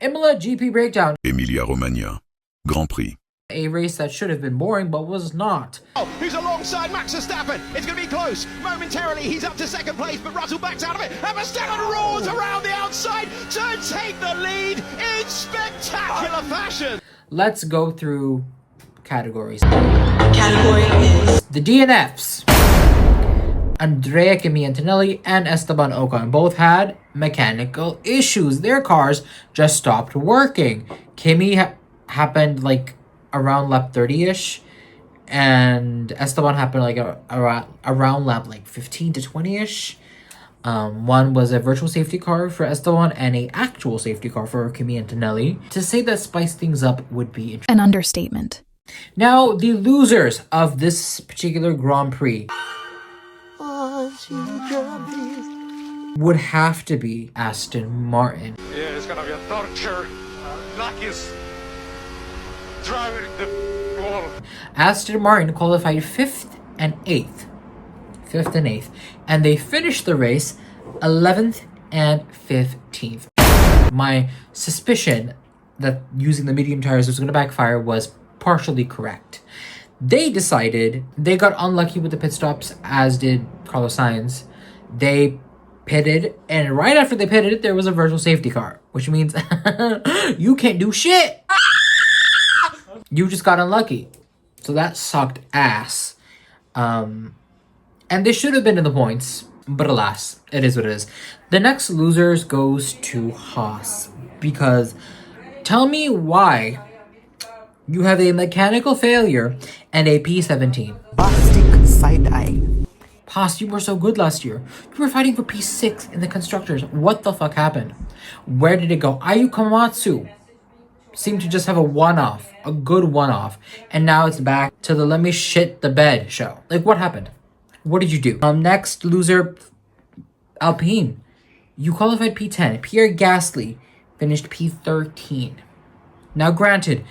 Imola GP breakdown. Emilia-Romagna, Grand Prix. A race that should have been boring, but was not. Who's alongside Max Verstappen? It's going to be close. Momentarily, he's up to second place, but Russell backs out of it. And Verstappen roars around the outside to take the lead in spectacular fashion. Let's go through categories. Category is the DNFs. Andrea Kimi Antonelli and Esteban Ocon both had mechanical issues. Their cars just stopped working. Kimi happened like around lap 30-ish, and Esteban happened like around lap like 15 to 20-ish. One was a virtual safety car for Esteban and a actual safety car for Kimi Antonelli. To say that spiced things up would be an understatement. Now, the losers of this particular Grand Prix would have to be Aston Martin. Yeah, it's gonna be a torture. Lucky's driving the ball. Aston Martin qualified 5th and 8th. 5th and 8th. And they finished the race 11th and 15th. My suspicion that using the medium tires was going to backfire was partially correct. They decided they got unlucky with the pit stops, as did Carlos Sainz. They pitted, and right after they pitted, there was a virtual safety car, which means you can't do shit. You just got unlucky. So that sucked ass. And they should have been in the points, but alas, it is what it is. The next losers goes to Haas, because tell me why you have a mechanical failure and a P17. Bastic side eye. Haas, you were so good last year. You were fighting for P6 in the constructors. What the fuck happened? Where did it go? Ayu Komatsu seemed to just have a one-off, a good one-off, and now it's back to the let me shit the bed show. Like, what happened? What did you do? Next loser, Alpine. You qualified P10. Pierre Gasly finished P13. Now, granted,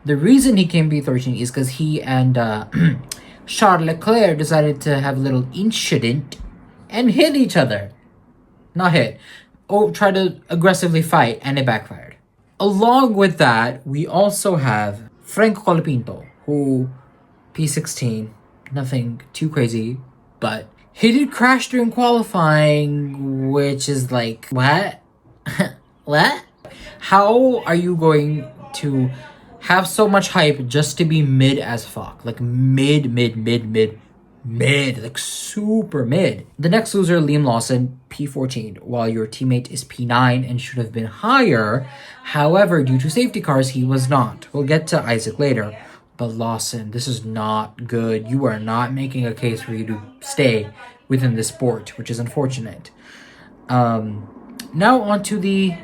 the reason he came P13 is because he and Charles Leclerc decided to have a little incident and hit each other. Not hit. Or try to aggressively fight, and it backfired. Along with that, we also have Franco Colapinto, who P16, nothing too crazy, but he did crash during qualifying, which is like, what? What? How are you going to have so much hype just to be mid as fuck? Like mid, like super mid. The next loser, Liam Lawson, P14, while your teammate is P9 and should have been higher. However, due to safety cars, he was not. We'll get to Isaac later. But Lawson, this is not good. You are not making a case for you to stay within the sport, which is unfortunate. Now on to the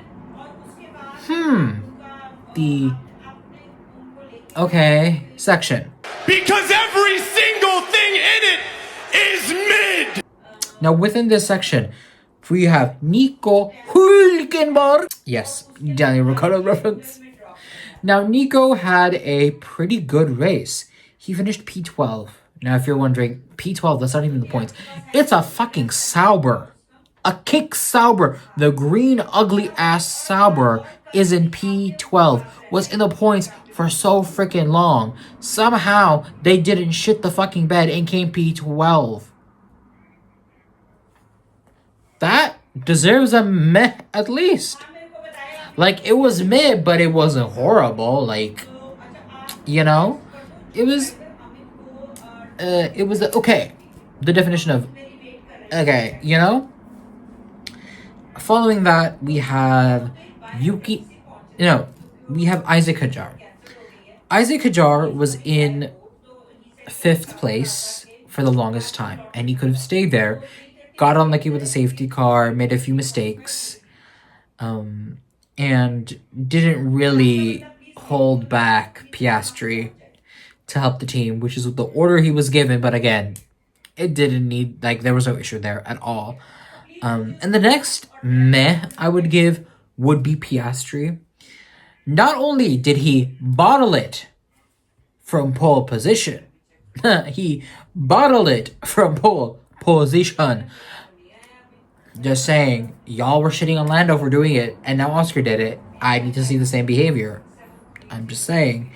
section. Because every single thing in it is mid! Now within this section, we have Nico Hülkenberg. Yes, Daniel Ricciardo reference. Now Nico had a pretty good race. He finished P12. Now if you're wondering, P12, that's not even the points. It's a fucking Sauber. A kick Sauber. The green ugly ass Sauber is in P12. Was in the points for so freaking long. Somehow they didn't shit the fucking bed and came P12. That deserves a meh at least. Like, it was mid, but it wasn't horrible. Like, you know, it was okay. The definition of okay, you know. Following that, we have we have Isaac Hadjar. Isaac Hadjar was in 5th place for the longest time, and he could have stayed there. Got unlucky with the safety car, made a few mistakes, and didn't really hold back Piastri to help the team, which is the order he was given. But again, it didn't need, like, there was no issue there at all. And the next meh I would give would be Piastri. Not only did he bottle it from pole position, he bottled it from pole position. Just saying, y'all were shitting on Lando for doing it, and now Oscar did it. I need to see the same behavior. I'm just saying.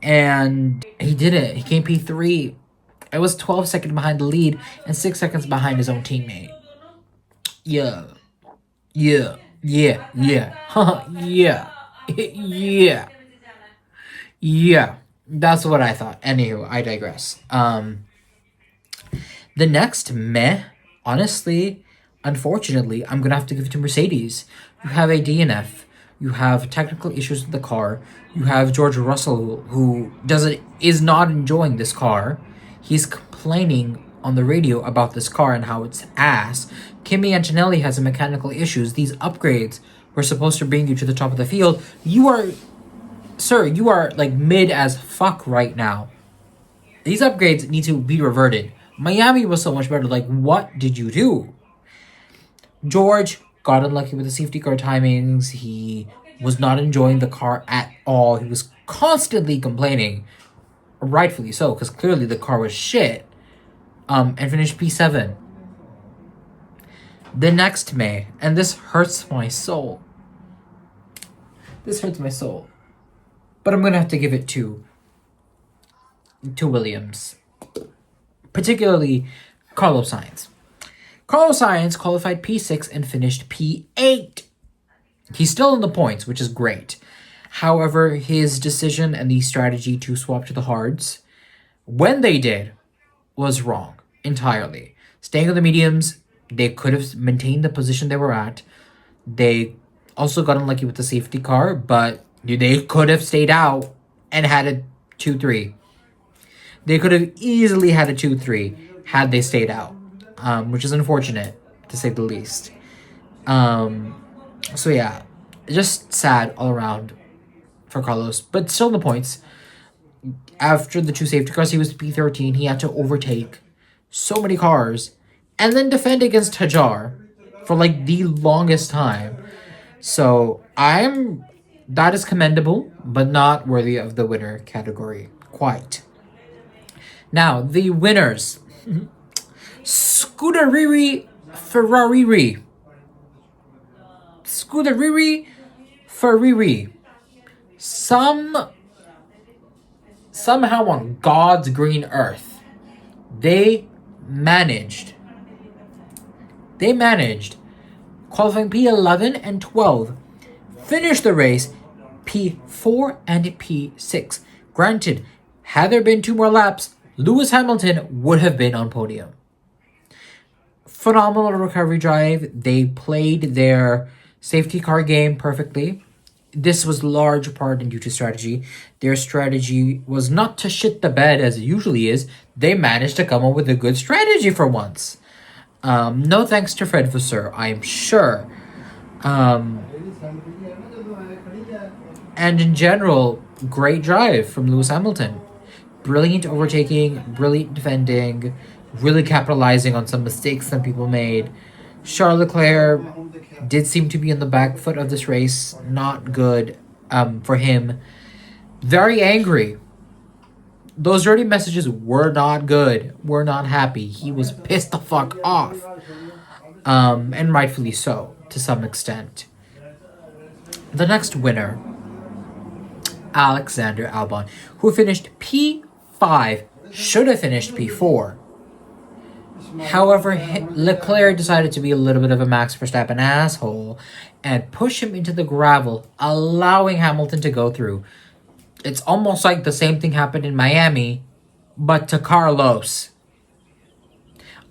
And he did it. He came P3. It was 12 seconds behind the lead and 6 seconds behind his own teammate. Yeah. Yeah. Yeah. Yeah. Yeah. Yeah. Yeah. That's what I thought. Anywho, I digress. The next meh, honestly, unfortunately, I'm gonna have to give it to Mercedes. You have a DNF. You have technical issues with the car. You have George Russell, who is not enjoying this car. He's complaining on the radio about this car and how it's ass. Kimi Antonelli has some mechanical issues. These upgrades were supposed to bring you to the top of the field. You are like mid as fuck right now. These upgrades need to be reverted. Miami was so much better. Like, what did you do? George got unlucky with the safety car timings. He was not enjoying the car at all. He was constantly complaining. Rightfully so, because clearly the car was shit. And finished P7. The next May, and this hurts my soul. This hurts my soul. But I'm gonna have to give it to Williams. Particularly Carlos Sainz. Carlos Sainz qualified P6 and finished P8. He's still in the points, which is great. However, his decision and the strategy to swap to the hards, when they did, was wrong entirely. Staying on the mediums, they could have maintained the position they were at. They also got unlucky with the safety car, but they could have stayed out and had a 2-3. They could have easily had a 2-3 had they stayed out, which is unfortunate, to say the least. So yeah, just sad all around for Carlos, but still in the points. After the 2 safety cars, he was P13. He had to overtake so many cars and then defend against Hajar for like the longest time. So that is commendable, but not worthy of the winner category quite. Now, the winners. Scuderia Ferrari. Scuderia Ferrari. Somehow on God's green earth, they managed qualifying P11 and 12, finish the race P4 and P6. Granted, had there been 2 more laps, Lewis Hamilton would have been on podium. Phenomenal recovery drive. They played their safety car game perfectly. This was large part due to strategy. Their strategy was not to shit the bed as it usually is. They managed to come up with a good strategy for once. No thanks to Fred Vasseur, I am sure. And in general, great drive from Lewis Hamilton. Brilliant overtaking, brilliant defending, really capitalizing on some mistakes some people made. Charles Leclerc did seem to be on the back foot of this race. Not good for him. Very angry. Those dirty messages were not good. Were not happy. He was pissed the fuck off. And rightfully so, to some extent. The next winner, Alexander Albon, who finished P5, should have finished P4. However, Leclerc decided to be a little bit of a Max Verstappen asshole and push him into the gravel, allowing Hamilton to go through. It's almost like the same thing happened in Miami, but to Carlos.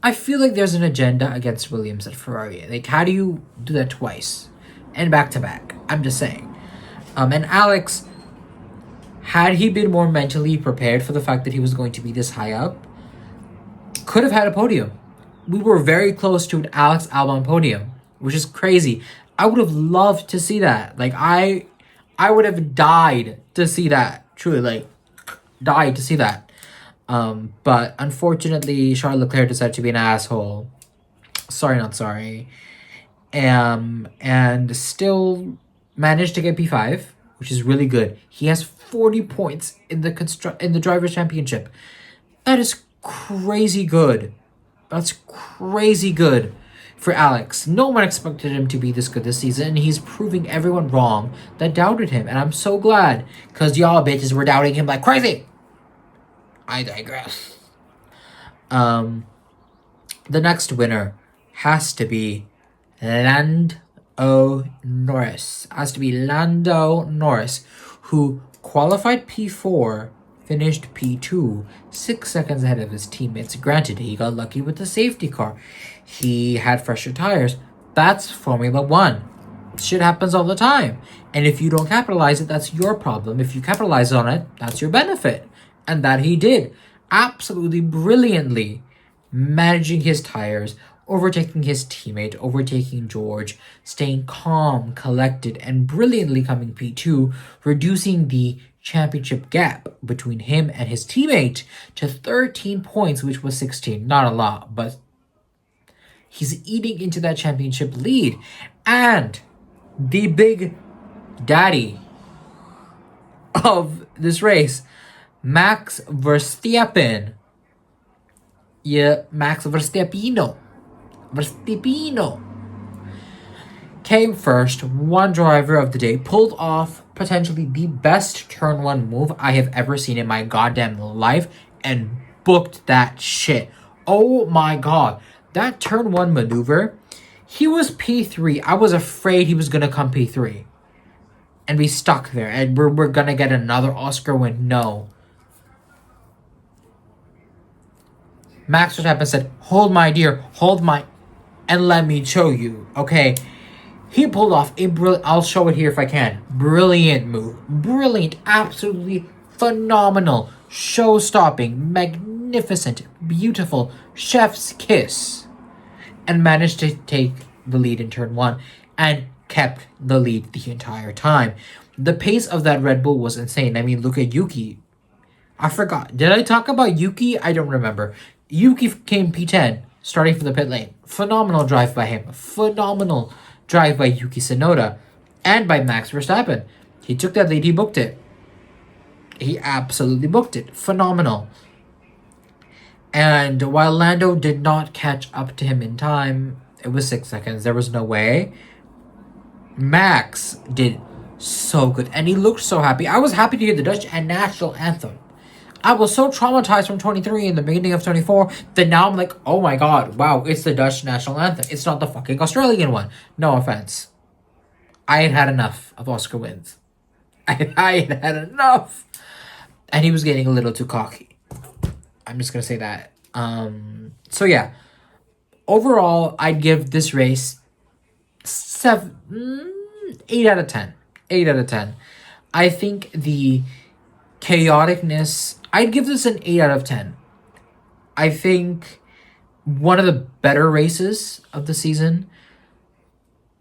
I feel like there's an agenda against Williams at Ferrari. Like, how do you do that twice? And back to back. I'm just saying. And Alex, had he been more mentally prepared for the fact that he was going to be this high up, could have had a podium. We were very close to an Alex Albon podium, which is crazy. I would have loved to see that. Like, I would have died to see that. Truly, like, died to see that. But unfortunately, Charles Leclerc decided to be an asshole. Sorry, not sorry. And still managed to get P5, which is really good. He has 40 points in the Drivers' Championship. That is crazy good. That's crazy good. for Alex. No one expected him to be this good this season, and he's proving everyone wrong that doubted him. And I'm so glad, because y'all bitches were doubting him like crazy. I digress. The next winner has to be Lando Norris. Who qualified P4, finished P2, 6 seconds ahead of his teammates. Granted, he got lucky with the safety car. He had fresher tires. That's Formula 1. Shit happens all the time. And if you don't capitalize it, that's your problem. If you capitalize on it, that's your benefit. And that he did. Absolutely brilliantly. Managing his tires, overtaking his teammate, overtaking George, staying calm, collected, and brilliantly coming P2, reducing the championship gap between him and his teammate to 13 points, which was 16. Not a lot, but he's eating into that championship lead. And the big daddy of this race, Max Verstappen. Yeah, Max Verstappino. Came first, one driver of the day, pulled off potentially the best turn 1 move I have ever seen in my goddamn life, and booked that shit. Oh my god. That turn 1 maneuver, he was P3. I was afraid he was gonna come P3 and be stuck there, and we're gonna get another Oscar win. No. Max Verstappen said, hold my dear, and let me show you, okay? He pulled off a I'll show it here if I can. Brilliant move. Brilliant, absolutely phenomenal, show-stopping, magnificent, beautiful, chef's kiss. And managed to take the lead in turn 1 and kept the lead the entire time. The pace of that Red Bull was insane. I mean, look at Yuki. I forgot. Did I talk about Yuki? I don't remember. Yuki came P10, starting from the pit lane. Phenomenal drive by him. Phenomenal drive by Yuki Tsunoda. And by Max Verstappen. He took that lead, he booked it. He absolutely booked it. Phenomenal. And while Lando did not catch up to him in time, it was 6 seconds. There was no way. Max did so good. And he looked so happy. I was happy to hear the Dutch and national anthem. I was so traumatized from 23 in the beginning of 24 that now I'm like, oh my god, wow, it's the Dutch national anthem. It's not the fucking Australian one. No offense. I had had enough of Oscar wins. I had had enough. And he was getting a little too cocky. I'm just going to say that. So yeah. Overall, I'd give this race 8 out of 10. 8 out of 10. I think the chaoticness, I'd give this an 8 out of 10. I think one of the better races of the season,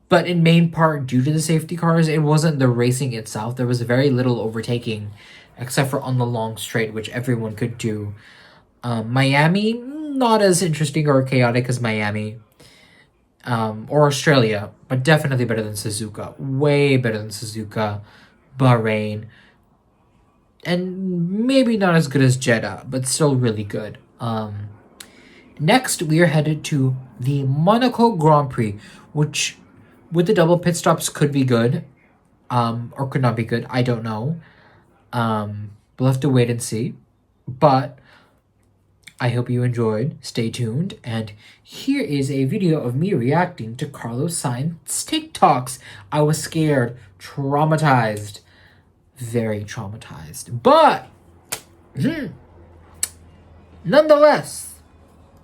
but in main part due to the safety cars. It wasn't the racing itself. There was very little overtaking, except for on the long straight, which everyone could do. Miami, not as interesting or chaotic as Miami. Or Australia, but definitely better than Suzuka. Way better than Suzuka. Bahrain. And maybe not as good as Jeddah, but still really good. Next, we are headed to the Monaco Grand Prix, which, with the double pit stops, could be good. Or could not be good. I don't know. We'll have to wait and see. But I hope you enjoyed. Stay tuned. And here is a video of me reacting to Carlos Sainz's TikToks. I was scared, traumatized, very traumatized. But, nonetheless,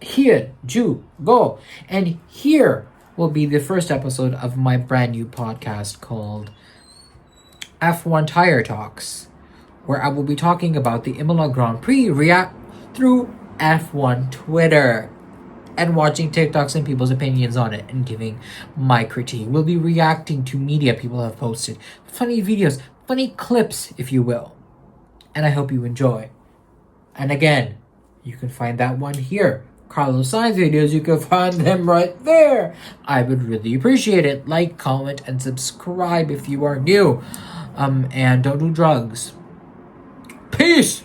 here you go. And here will be the first episode of my brand new podcast called F1 Tire Talks, where I will be talking about the Imola Grand Prix react through F1 Twitter and watching TikToks and people's opinions on it and giving my critique. We'll be reacting to media people have posted, funny videos, funny clips, if you will. And I hope you enjoy. And again, you can find that one here. Carlos Sainz videos, you can find them right there. I would really appreciate it. Like, comment, and subscribe if you are new. And don't do drugs. Peace!